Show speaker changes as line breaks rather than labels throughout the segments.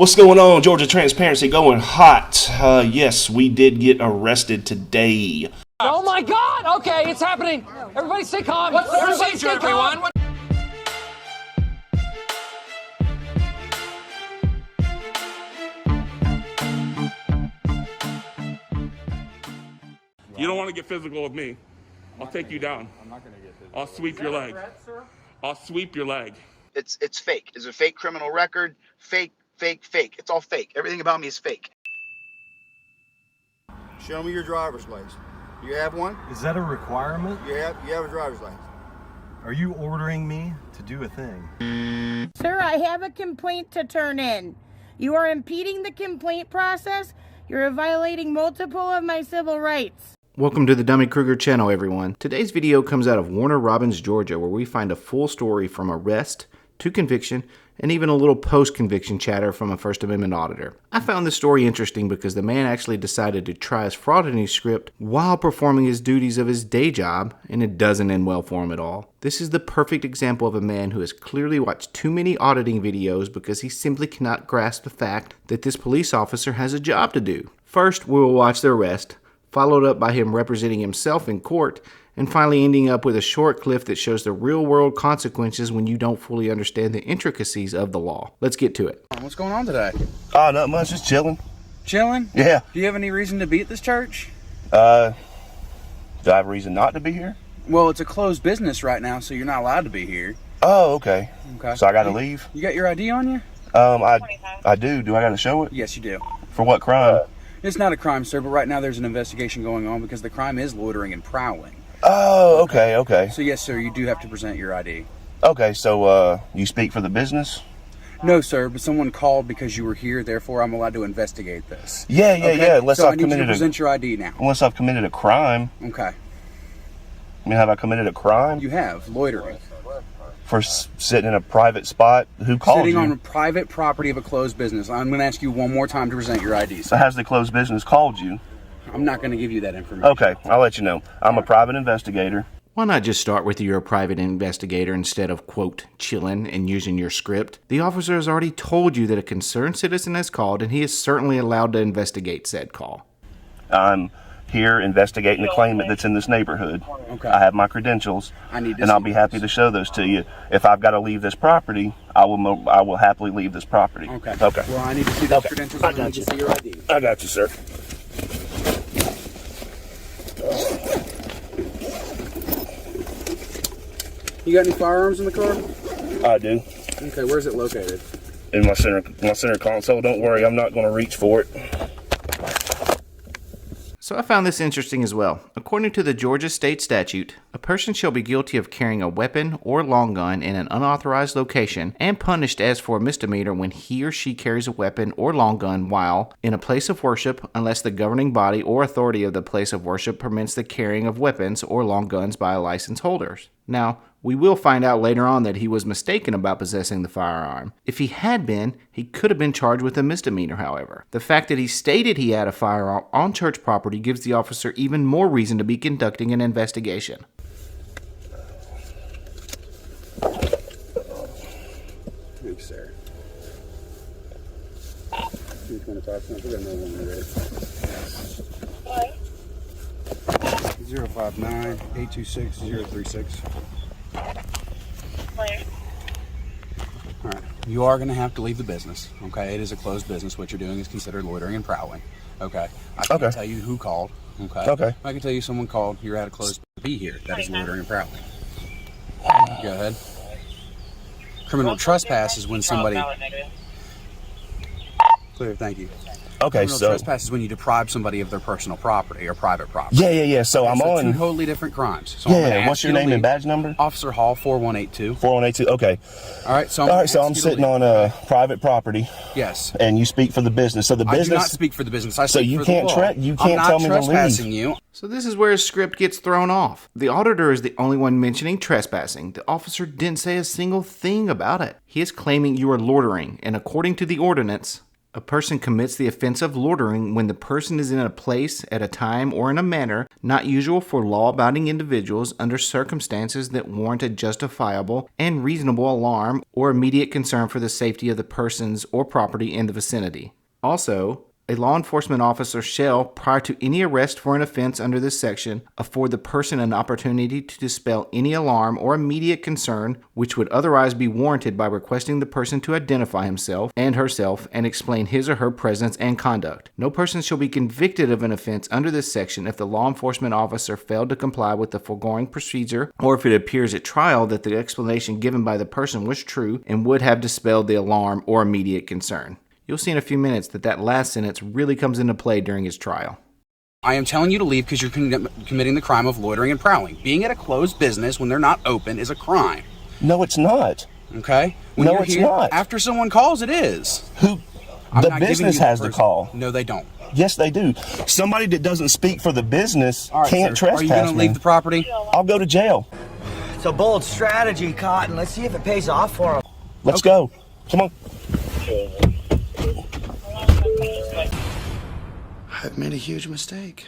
What's going on? Georgia Transparency going hot. Yes, we did get arrested today.
Oh my God! Okay, it's happening. Everybody stay calm.
What's the procedure, everyone?
You don't want to get physical with me. I'll take you down.
I'm not going to get physical.
I'll sweep your leg. I'll sweep your leg.
It's fake. It's a fake criminal record. Fake. It's all fake. Everything about me is fake.
Show me your driver's license. You have one?
Is that a requirement?
You have a driver's license.
Are you ordering me to do a thing?
Sir, I have a complaint to turn in. You are impeding the complaint process. You're violating multiple of my civil rights.
Welcome to the Thedummykruger channel, everyone. Today's video comes out of Warner Robins, Georgia, where we find a full story from arrest to conviction and even a little post-conviction chatter from a First Amendment auditor. I found this story interesting because the man actually decided to try his frauditing script while performing his duties of his day job, and it doesn't end well for him at all. This is the perfect example of a man who has clearly watched too many auditing videos because he simply cannot grasp the fact that this police officer has a job to do. First, we will watch the arrest, followed up by him representing himself in court, and finally ending up with a short clip that shows the real-world consequences when you don't fully understand the intricacies of the law. Let's get to it.
What's going on today?
Oh, not much, just chilling.
Chilling?
Yeah.
Do you have any reason to be at this church?
Do I have a reason not to be here?
Well, it's a closed business right now, so you're not allowed to be here.
Oh, okay.
Okay.
So I gotta leave?
You got your ID on you?
I do. Do I gotta show it?
Yes, you do.
For what crime?
It's not a crime, sir, but right now there's an investigation going on because the crime is loitering and prowling.
Oh, okay.
So yes, sir, you do have to present your ID.
Okay, so you speak for the business?
No, sir, but someone called because you were here, therefore I'm allowed to investigate this.
Yeah. Unless
so
I've
I need you to
committed
present your ID now.
Unless I've committed a crime.
Okay.
I mean, have I committed a crime?
You have, loitering.
For sitting in a private spot? Who called you?
Sitting on a private property of a closed business. I'm going to ask you one more time to present your ID.
So has the closed business called you?
I'm not going to give you that information.
Okay, I'll let you know. I'm a private investigator.
Why not just start with you're a private investigator instead of, quote, chilling and using your script? The officer has already told you that a concerned citizen has called, and he is certainly allowed to investigate said call.
I'm here investigating the claimant that's in this neighborhood.
Okay.
I have my credentials, and I'll be happy to show those to you. If I've got to leave this property, I will happily leave this property.
Okay.
Okay.
Well, I need to see those credentials. I need to see your ID.
I got you, sir.
You got any firearms in the car?
I do.
Okay, where's it located?
In my center console. Don't worry, I'm not going to reach for it.
So I found this interesting as well. According to the Georgia state statute, a person shall be guilty of carrying a weapon or long gun in an unauthorized location and punished as for a misdemeanor when he or she carries a weapon or long gun while in a place of worship unless the governing body or authority of the place of worship permits the carrying of weapons or long guns by a license holders. Now, we will find out later on that he was mistaken about possessing the firearm. If he had been, he could have been charged with a misdemeanor, however. The fact that he stated he had a firearm on church property gives the officer even more reason to be conducting an investigation.
Thanks, sir. You want to talk to me? I think I know one already. 059-826-036. All right. You are going to have to leave the business. Okay. It is a closed business. What you're doing is considered loitering and prowling. Okay. I can't tell you who called. Okay. I can tell you someone called. You're at a closed be here. That is loitering and prowling. Go ahead. Criminal trespass is when somebody. Clear. Thank you.
Okay,
Criminal trespass is when you deprive somebody of their personal property or private property.
Yeah. So I'm on.
Two totally different crimes. So
What's your name and badge number?
Officer Hall, 4182.
4182. Okay.
All right. So
I'm sitting on a private property.
Yes.
And you speak for the business. So the business.
I do not speak for the business. I speak
you
for
can't
the law.
you can't tell me to leave.
I'm not trespassing you.
So this is where his script gets thrown off. The auditor is the only one mentioning trespassing. The officer didn't say a single thing about it. He is claiming you are loitering, and according to the ordinance, A person commits the offense of loitering when the person is in a place, at a time, or in a manner not usual for law-abiding individuals under circumstances that warrant a justifiable and reasonable alarm or immediate concern for the safety of the persons or property in the vicinity. Also, a law enforcement officer shall, prior to any arrest for an offense under this section, afford the person an opportunity to dispel any alarm or immediate concern which would otherwise be warranted by requesting the person to identify himself and herself and explain his or her presence and conduct. No person shall be convicted of an offense under this section if the law enforcement officer failed to comply with the foregoing procedure, or if it appears at trial that the explanation given by the person was true and would have dispelled the alarm or immediate concern. You'll see in a few minutes that last sentence really comes into play during his trial.
I am telling you to leave because you're committing the crime of loitering and prowling. Being at a closed business when they're not open is a crime.
No, it's not.
Okay? When
No,
you're
it's
here,
not.
After someone calls, it is.
Who?
I'm
The
not giving
business
you the
has the
person.
call.
No, they don't.
Yes, they do. Somebody that doesn't speak for the business
All right,
can't
sir.
trespass
Are you going to
me.
leave the property?
I'll go to jail.
It's a bold strategy, Cotton. Let's see if it pays off for him.
Let's go. Come on.
I've made a huge mistake.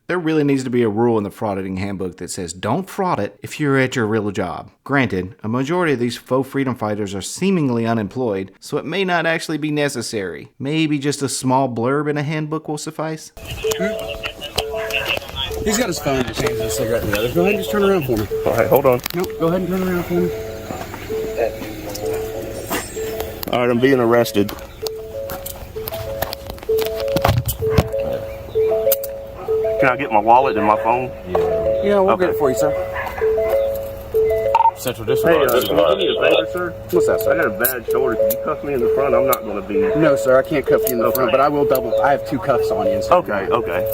There really needs to be a rule in the frauding handbook that says don't fraud it if you're at your real job. Granted, a majority of these faux freedom fighters are seemingly unemployed, so it may not actually be necessary. Maybe just a small blurb in a handbook will suffice.
He's got his phone in his hands and a cigarette in the other. Go ahead and just turn around for me.
All right, hold on.
No, go ahead and turn around for me.
All right, I'm being arrested. Can I get my wallet and my phone?
Yeah, we'll get it for you, sir. Central District.
Hey, can you do me a favor, sir?
What's that, sir?
I got a bad shoulder. Can you cuff me in the front? I'm not going to be...
No, sir, I can't cuff you in the front, but I will double. I have two cuffs on you.
Okay,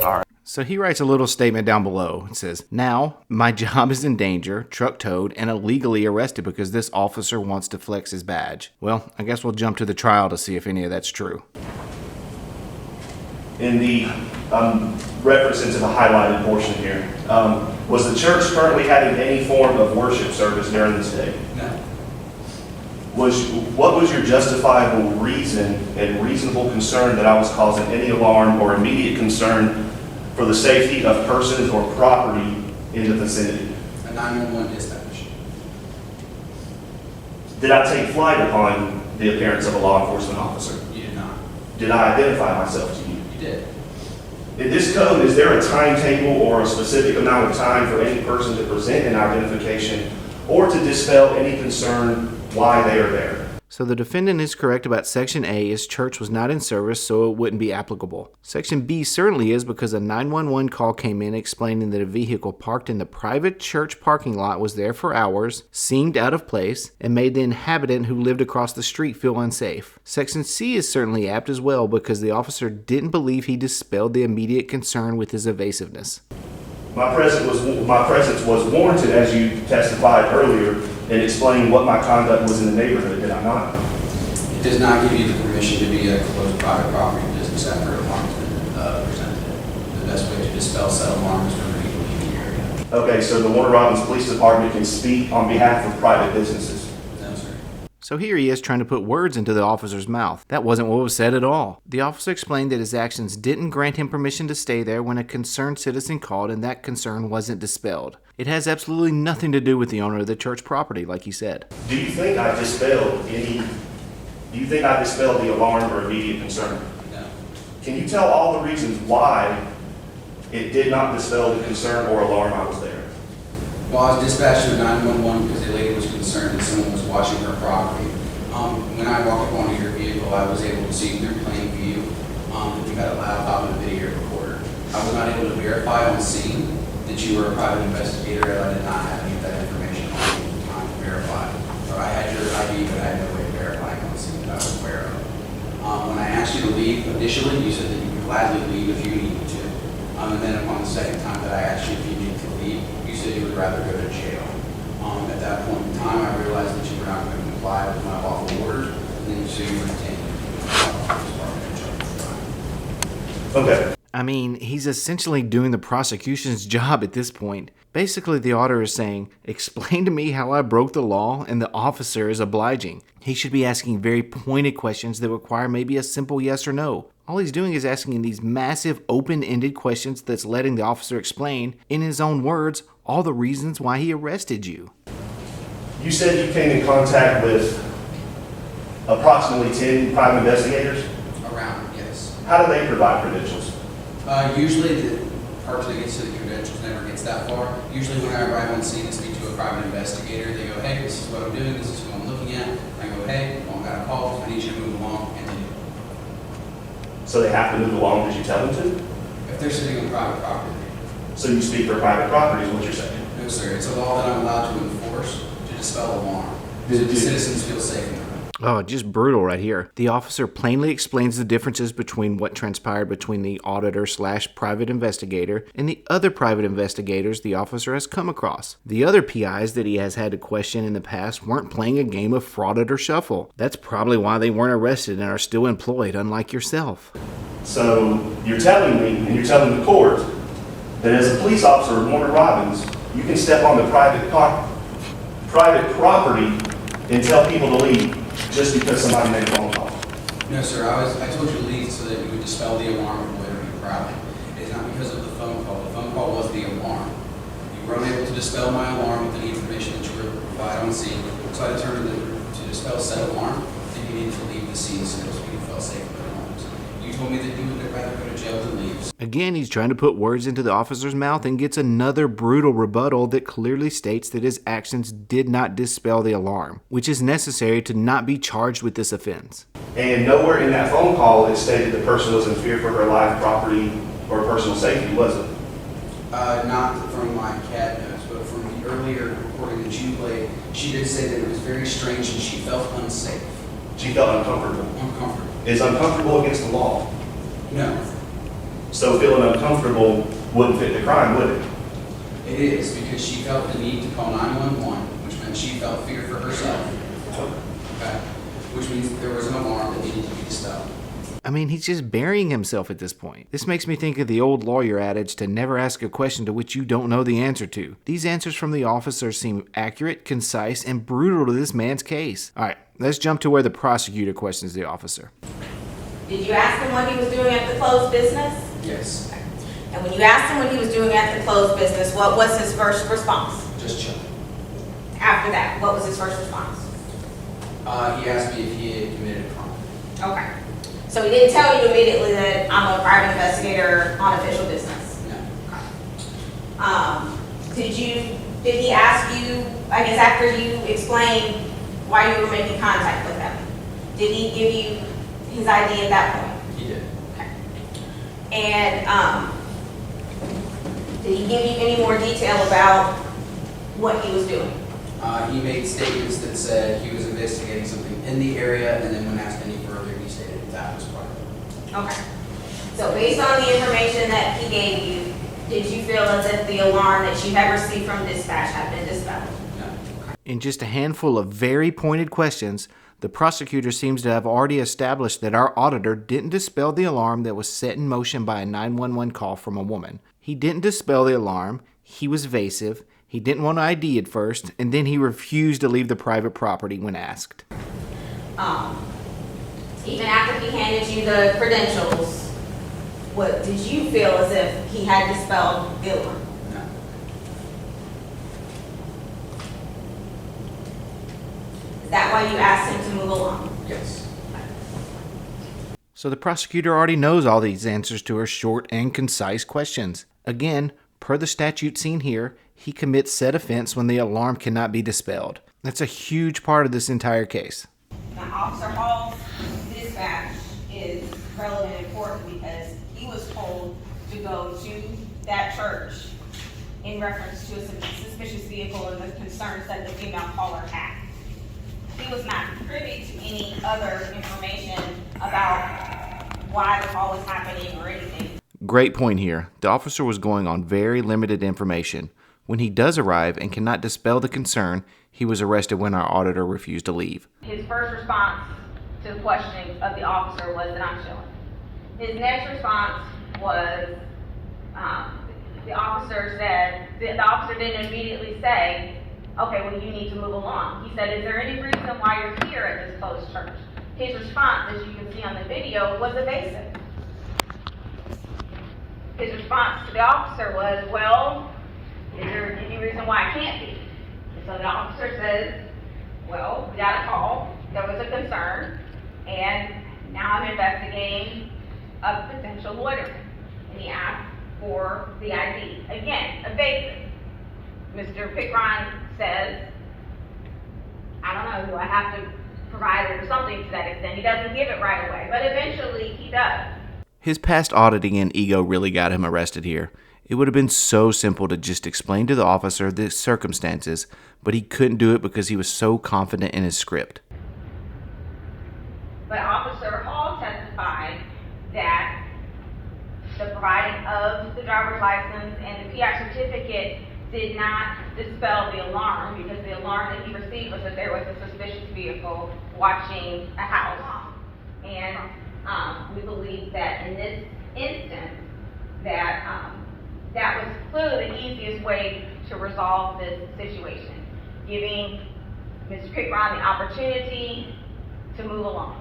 all right.
So he writes a little statement down below. It says, now, my job is in danger, truck towed, and illegally arrested because this officer wants to flex his badge. Well, I guess we'll jump to the trial to see if any of that's true.
In the reference into the highlighted portion here, was the church currently having any form of worship service during this day?
No.
What was your justifiable reason and reasonable concern that I was causing any alarm or immediate concern for the safety of persons or property in the vicinity?
A 911 dispatch.
Did I take flight upon the appearance of a law enforcement officer?
You did not.
Did I identify myself to you?
You did.
In this code, is there a timetable or a specific amount of time for any person to present an identification or to dispel any concern why they are there?
So the defendant is correct about Section A, his church was not in service, so it wouldn't be applicable. Section B certainly is because a 911 call came in explaining that a vehicle parked in the private church parking lot was there for hours, seemed out of place, and made the inhabitant who lived across the street feel unsafe. Section C is certainly apt as well because the officer didn't believe he dispelled the immediate concern with his evasiveness.
My presence was warranted, as you testified earlier, and explain what my conduct was in the neighborhood, did I not?
It does not give you the permission to be a closed private property business after alarm has been presented. The best way to dispel said alarm is to remain in the area.
Okay, so the Warner Robins Police Department can speak on behalf of private businesses.
No, sir.
So here he is trying to put words into the officer's mouth. That wasn't what was said at all. The officer explained that his actions didn't grant him permission to stay there when a concerned citizen called and that concern wasn't dispelled. It has absolutely nothing to do with the owner of the church property, like he said.
Do you think I dispelled the alarm or immediate concern?
No.
Can you tell all the reasons why it did not dispel the concern or alarm I was there?
Well, I was dispatched to 911 because the lady was concerned that someone was watching her property. When I walked up onto your vehicle, I was able to see through plain view that you had a laptop and a video recorder. I was not able to verify on scene that you were a private investigator, and I did not have any of that information on me at the time to verify. So I had your ID, but I had no way of verifying on scene that I was aware of. When I asked you to leave initially, you said that you would gladly leave if you needed to. And then upon the second time that I asked you if you needed to leave, you said you would rather go to jail. At that point in time, I realized that you were not going to comply with my lawful orders, and then so you were detained.
Okay.
I I mean, he's essentially doing the prosecution's job at this point. Basically, the auditor is saying, explain to me how I broke the law, and the officer is obliging. He should be asking very pointed questions that require maybe a simple yes or no. All he's doing is asking these massive, open-ended questions that's letting the officer explain, in his own words, all the reasons why he arrested you.
You said you came in contact with approximately 10 private investigators?
Around, yes.
How do they provide credentials?
Usually the person that gets to the credentials never gets that far. Usually when I arrive on scene and speak to a private investigator, they go, hey, this is what I'm doing, this is who I'm looking at. I go, hey, well, I got a call, I need you to move along, and they do.
So they have to move along because you tell them to?
If they're sitting on private property.
So you speak for private property is what you're saying?
No, sir. It's a law that I'm allowed to enforce to dispel alarm, so the citizens feel safe in their home.
Oh, just brutal right here. The officer plainly explains the differences between what transpired between the auditor/private investigator and the other private investigators the officer has come across. The other PIs that he has had to question in the past weren't playing a game of fraud or shuffle. That's probably why they weren't arrested and are still employed, unlike yourself.
So you're telling me, and you're telling the court, that as a police officer of Warner Robins, you can step on the private property and tell people to leave just because somebody made a phone call?
No, sir. I told you to leave so that you would dispel the alarm of loitering and prowling. It is not because of the phone call. The phone call was the alarm. You were unable to dispel my alarm with any information that you were provided on scene, so I determined that to dispel said alarm, then you needed to leave the scene so that people felt safe in their homes. You told me that you would rather go to jail than leave.
Again, he's trying to put words into the officer's mouth and gets another brutal rebuttal that clearly states that his actions did not dispel the alarm, which is necessary to not be charged with this offense.
And nowhere in that phone call it stated the person was in fear for her life, property, or personal safety, was it?
Not from my CAD notes, but from the earlier recording that you played, she did say that it was very strange and she felt unsafe.
She felt uncomfortable.
Uncomfortable.
Is uncomfortable against the law?
No.
So feeling uncomfortable wouldn't fit the crime, would it?
It is, because she felt the need to call 911, which meant she felt fear for herself. Okay? Which means there was an alarm that needed to be dispelled.
I mean, he's just burying himself at this point. This makes me think of the old lawyer adage to never ask a question to which you don't know the answer to. These answers from the officer seem accurate, concise, and brutal to this man's case. All right, let's jump to where the prosecutor questions the officer.
Did you ask him what he was doing at the closed business?
Yes.
And when you asked him what he was doing at the closed business, what was his first response?
Just chilling.
After that, what was his first response?
He asked me if he had committed a crime.
Okay. So he didn't tell you immediately that I'm a private investigator on official business?
No.
Did he ask you, I guess after you explained why you were making contact with him, did he give you his ID at that point?
He did.
Okay. And did he give you any more detail about what he was doing?
He made statements that said he was investigating something in the area, and then when asked any further, he stated that was part of it.
Okay. So based on the information that he gave you, did you feel as if the alarm that you had received from dispatch had been dispelled?
No.
In just a handful of very pointed questions, the prosecutor seems to have already established that our auditor didn't dispel the alarm that was set in motion by a 911 call from a woman. He didn't dispel the alarm, he was evasive, he didn't want to ID at first, and then he refused to leave the private property when asked.
Even after he handed you the credentials, what did you feel as if he had dispelled the alarm?
No.
Is that why you asked him to move along?
Yes.
So the prosecutor already knows all these answers to her short and concise questions. Again, per the statute seen here, he commits said offense when the alarm cannot be dispelled. That's a huge part of this entire case.
Now, Officer Hall's dispatch is relevant and important because he was told to go to that church in reference to a suspicious vehicle and the concerns that the female caller had. He was not privy to any other information about why the call was happening or anything.
Great point here. The officer was going on very limited information. When he does arrive and cannot dispel the concern, he was arrested when our auditor refused to leave.
His first response to the questioning of the officer was that I'm chilling. His next response was, the officer said, the officer didn't immediately say, okay, well, you need to move along. He said, is there any reason why you're here at this closed church? His response, as you can see on the video, was evasive. His response to the officer was, well, is there any reason why I can't be? And so the officer says, well, we got a call, there was a concern, and now I'm investigating a potential loitering. And he asked for the ID. Again, evasive. Mr. Pickron says, I don't know, do I have to provide it or something to that extent? He doesn't give it right away, but eventually he does.
His past auditing and ego really got him arrested here. It would have been so simple to just explain to the officer the circumstances, but he couldn't do it because he was so confident in his script.
But Officer Hall testified that the providing of the driver's license and the PI certificate did not dispel the alarm, because the alarm that he received was that there was a suspicious vehicle watching a house. And we believe that in this instance that that was clearly the easiest way to resolve this situation, giving Mr. Pickron the opportunity to move along.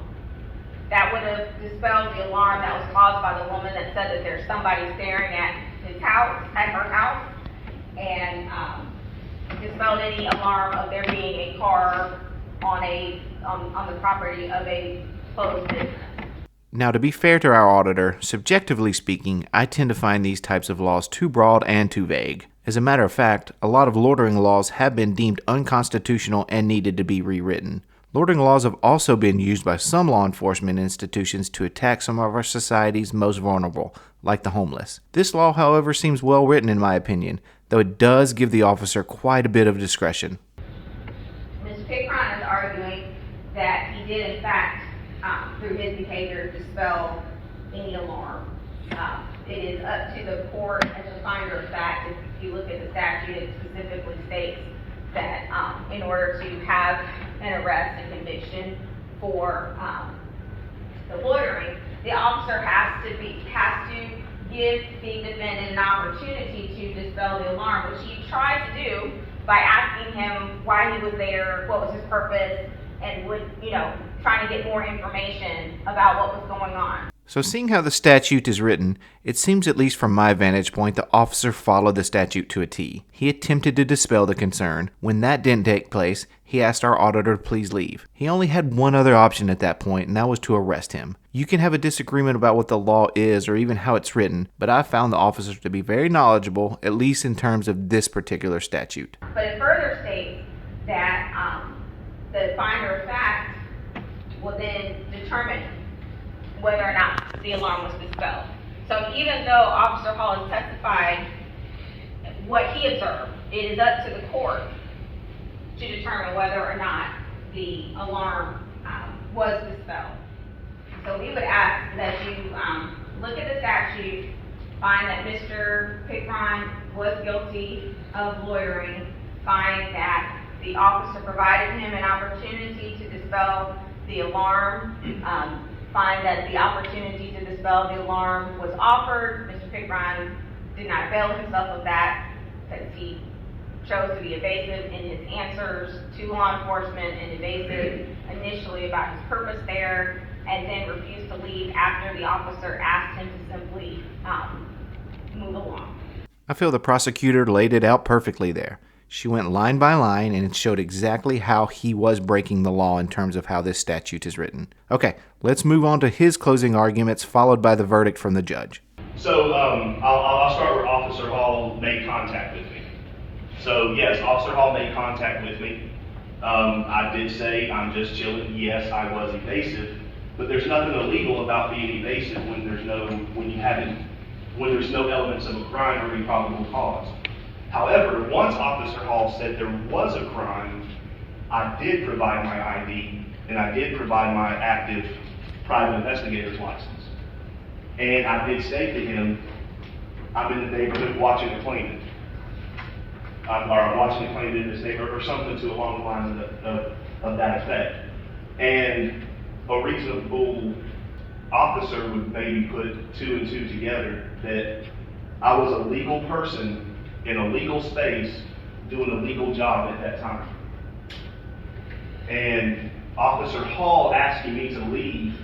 That would have dispelled the alarm that was caused by the woman that said that there's somebody staring at his house, at her house, and dispelled any alarm of there being a car on the property of a closed business.
Now, to be fair to our auditor, subjectively speaking, I tend to find these types of laws too broad and too vague. As a matter of fact, a lot of loitering laws have been deemed unconstitutional and needed to be rewritten. Loitering laws have also been used by some law enforcement institutions to attack some of our society's most vulnerable, like the homeless. This law, however, seems well written in my opinion, though it does give the officer quite a bit of discretion.
Mr. Pickron is arguing that he did, in fact, through his behavior, dispel any alarm. It is up to the court as a finder of fact. If you look at the statute, it specifically states that in order to have an arrest and conviction for the loitering, the officer has to give the defendant an opportunity to dispel the alarm, which he tried to do by asking him why he was there, what was his purpose, and trying to get more information about what was going on.
So seeing how the statute is written, it seems, at least from my vantage point, the officer followed the statute to a T. He attempted to dispel the concern. When that didn't take place, he asked our auditor to please leave. He only had one other option at that point, and that was to arrest him. You can have a disagreement about what the law is or even how it's written, but I found the officer to be very knowledgeable, at least in terms of this particular statute.
But it further states that the finder of fact will then determine whether or not the alarm was dispelled. So even though Officer Hall has testified what he observed, it is up to the court to determine whether or not the alarm was dispelled. So we would ask that you look at the statute, find that Mr. Pickron was guilty of loitering, find that the officer provided him an opportunity to dispel the alarm, find that the opportunity to dispel the alarm was offered. Mr. Pickron did not avail himself of that because he chose to be evasive in his answers to law enforcement and evasive initially about his purpose there, and then refused to leave after the officer asked him to simply move along.
I feel the prosecutor laid it out perfectly there. She went line by line and it showed exactly how he was breaking the law in terms of how this statute is written. Okay, let's move on to his closing arguments, followed by the verdict from the judge.
So I'll start where Officer Hall made contact with me. So yes, Officer Hall made contact with me. I did say I'm just chilling. Yes, I was evasive, but there's nothing illegal about being evasive when there's no elements of a crime or any probable cause. However, once Officer Hall said there was a crime, I did provide my ID and I did provide my active private investigator's license. And I did say to him, I'm in the neighborhood watching a claimant. Or watching a claimant in this neighborhood, or something along the lines of that effect. And a reasonable officer would maybe put two and two together, that I was a legal person in a legal space doing a legal job at that time. And Officer Hall asking me to leave,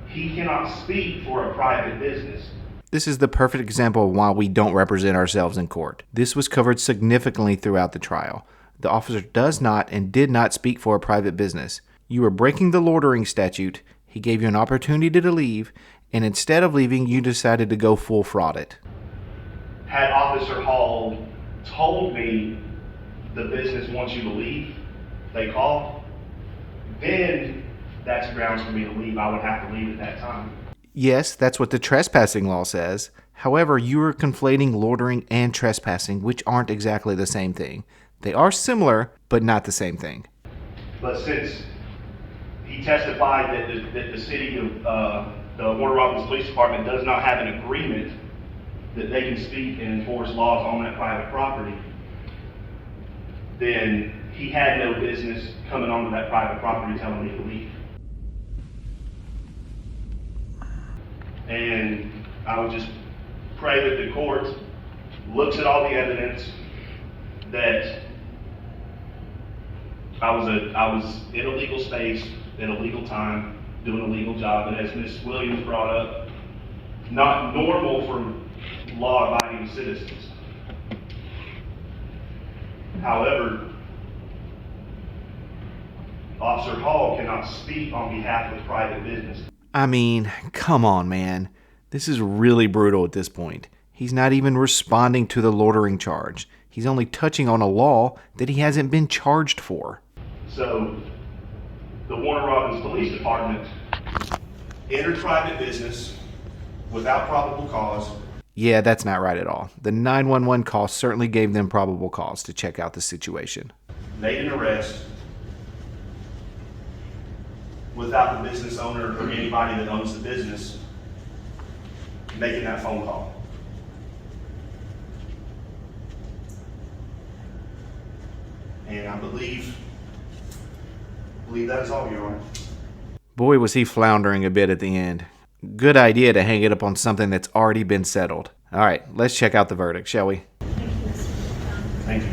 he cannot speak for a private business.
This is the perfect example of why we don't represent ourselves in court. This was covered significantly throughout the trial. The officer does not and did not speak for a private business. You were breaking the loitering statute. He gave you an opportunity to leave, and instead of leaving, you decided to go full fraud it.
Had Officer Hall told me the business wants you to leave, they called, then that's grounds for me to leave. I would have to leave at that time.
Yes, that's what the trespassing law says. However, you are conflating loitering and trespassing, which aren't exactly the same thing. They are similar, but not the same thing.
But since he testified that the city of the Warner Robins Police Department does not have an agreement that they can speak and enforce laws on that private property, then he had no business coming onto that private property telling me to leave. And I would just pray that the court looks at all the evidence, that I was in a legal space at a legal time doing a legal job, and as Ms. Williams brought up, not normal for law-abiding citizens. However, Officer Hall cannot speak on behalf of private business.
I mean, come on, man. This is really brutal at this point. He's not even responding to the loitering charge. He's only touching on a law that he hasn't been charged for.
So, the Warner Robins Police Department entered private business without probable cause.
Yeah, that's not right at all. The 911 call certainly gave them probable cause to check out the situation.
Made an arrest without the business owner or anybody that owns the business making that phone call. And I believe that is all, Your Honor.
Boy, was he floundering a bit at the end. Good idea to hang it up on something that's already been settled. All right, let's check out the verdict, shall we?
Thank you.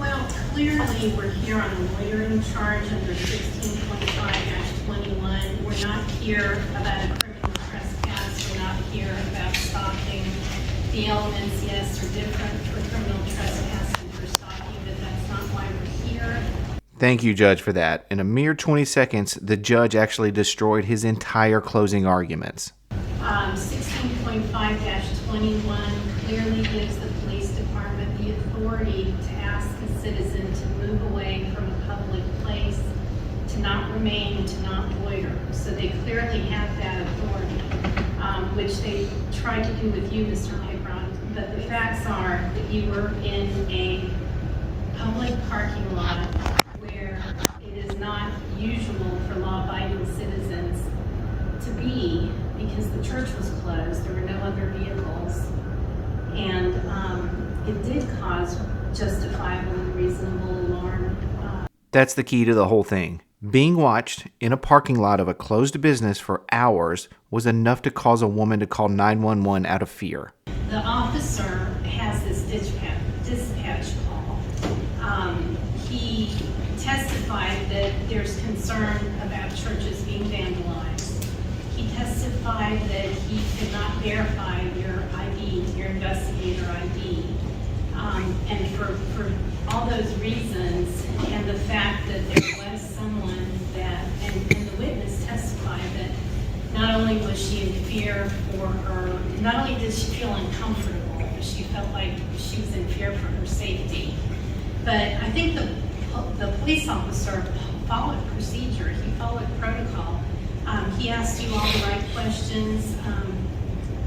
Well, clearly we're here on a loitering charge under 16.5-21. We're not here about a criminal trespass. We're not here about stalking. The elements, yes, are different for criminal trespass and for stalking, but that's not why we're here.
Thank you, Judge, for that. In a mere 20 seconds, the judge actually destroyed his entire closing arguments.
16.5-21 clearly gives the police department the authority to ask a citizen to move away from a public place, to not remain, and to not loiter. So they clearly have that authority, which they tried to do with you, Mr. Lebron. But the facts are that you were in a public parking lot where it is not usual for law-abiding citizens to be, because the church was closed, there were no other vehicles, and it did cause justifiable and reasonable alarm.
That's the key to the whole thing. Being watched in a parking lot of a closed business for hours was enough to cause a woman to call 911 out of fear.
The officer has this dispatch call. He testified that there's concern about churches being vandalized. He testified that he could not verify your ID, your investigator ID. And for all those reasons, and the fact that there was someone that, and the witness testified that not only was she in fear for her, not only did she feel uncomfortable, but she felt like she was in fear for her safety. But I think the police officer followed procedure. He followed protocol. He asked you all the right questions,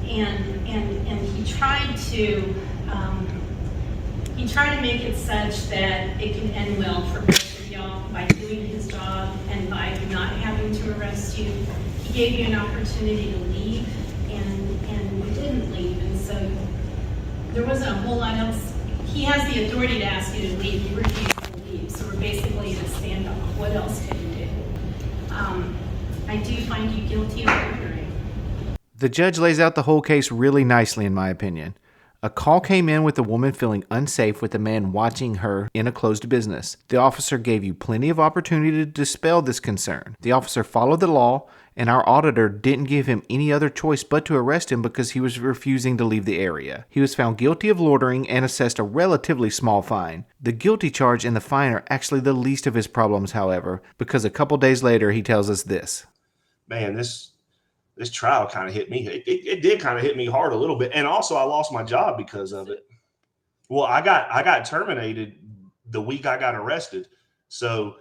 and he tried to make it such that it can end well for both of y'all by doing his job and by not having to arrest you. He gave you an opportunity to leave, and you didn't leave, and so there wasn't a whole lot else. He has the authority to ask you to leave. You refused to leave, so we're basically in a standoff. What else can you do? I do find you guilty of loitering.
The judge lays out the whole case really nicely, in my opinion. A call came in with a woman feeling unsafe with a man watching her in a closed business. The officer gave you plenty of opportunity to dispel this concern. The officer followed the law, and our auditor didn't give him any other choice but to arrest him because he was refusing to leave the area. He was found guilty of loitering and assessed a relatively small fine. The guilty charge and the fine are actually the least of his problems, however, because a couple days later he tells us this.
Man, this trial kind of hit me. It did kind of hit me hard a little bit. And also I lost my job because of it. Well, I got terminated the week I got arrested. So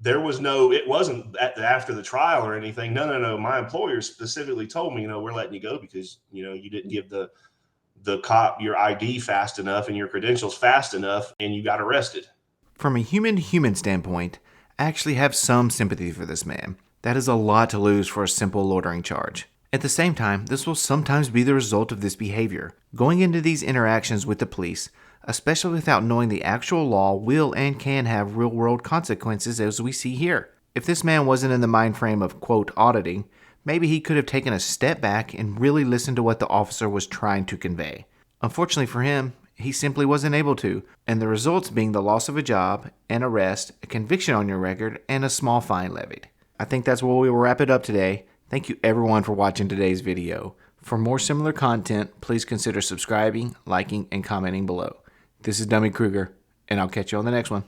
there was it wasn't after the trial or anything. No. My employer specifically told me, we're letting you go because, you didn't give the cop your ID fast enough and your credentials fast enough and you got arrested.
From a human-to-human standpoint, I actually have some sympathy for this man. That is a lot to lose for a simple loitering charge. At the same time, this will sometimes be the result of this behavior. Going into these interactions with the police, especially without knowing the actual law, will and can have real-world consequences as we see here. If this man wasn't in the mind frame of, quote, auditing, maybe he could have taken a step back and really listened to what the officer was trying to convey. Unfortunately for him, he simply wasn't able to, and the results being the loss of a job, an arrest, a conviction on your record, and a small fine levied. I think that's where we will wrap it up today. Thank you everyone for watching today's video. For more similar content, please consider subscribing, liking, and commenting below. This is Dummy Kruger, and I'll catch you on the next one.